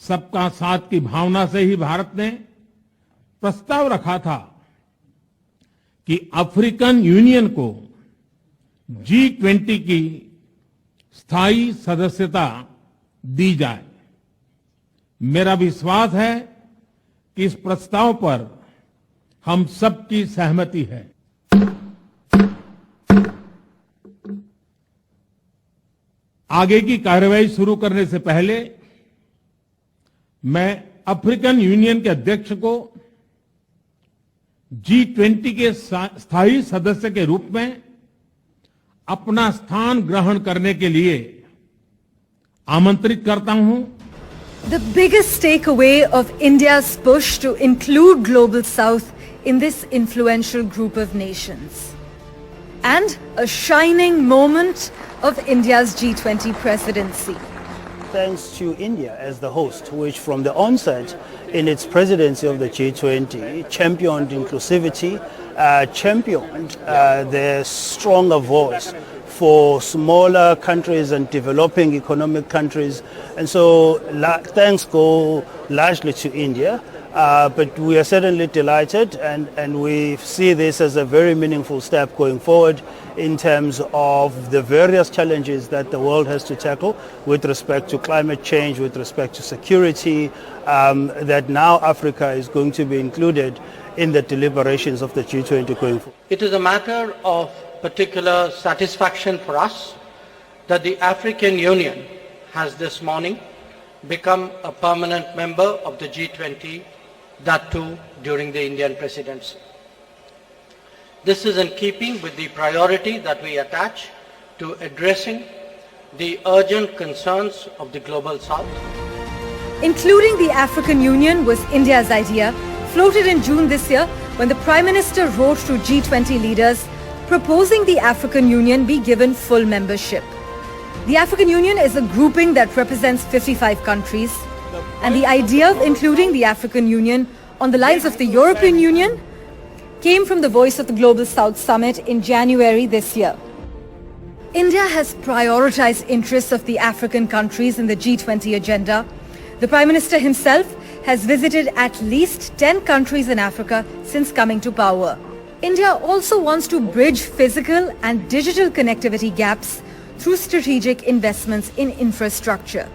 सबका साथ की भावना से ही भारत ने प्रस्ताव रखा था कि अफ्रीकन यूनियन को G20 की स्थायी सदस्यता दी जाए। मेरा विश्वास है कि इस प्रस्ताव पर हम सबकी सहमति है। आगे की कार्रवाई शुरू करने से पहले मैं अफ्रीकन यूनियन के अध्यक्ष को G20 के स्थायी सदस्य के रूप में अपना स्थान ग्रहण करने के लिए आमंत्रित करता हूं। The biggest takeaway of India's push to include Global South in this influential group of nations. And a shining moment of India's G20 presidency. Thanks to India as the host, which from the onset in its presidency of the G20 championed inclusivity, championed the stronger voice for smaller countries and developing economic countries. And so thanks go largely to India. But we are certainly delighted and we see this as a very meaningful step going forward in terms of the various challenges that the world has to tackle with respect to climate change, with respect to security, that now Africa is going to be included in the deliberations of the G20 going forward. It is a matter of particular satisfaction for us that the African Union has this morning become a permanent member of the G20, that too during the Indian presidency. This is in keeping with the priority that we attach to addressing the urgent concerns of the Global South. Including the African Union was India's idea, floated in June this year when the Prime Minister wrote to G20 leaders proposing the African Union be given full membership. The African Union is a grouping that represents 55 countries, and the idea of including the African Union on the lines of the European Union came from the voice of the Global South Summit in January this year. India has prioritized interests of the African countries in the G20 agenda. The Prime Minister himself has visited at least 10 countries in Africa since coming to power. India also wants to bridge physical and digital connectivity gaps through strategic investments in infrastructure.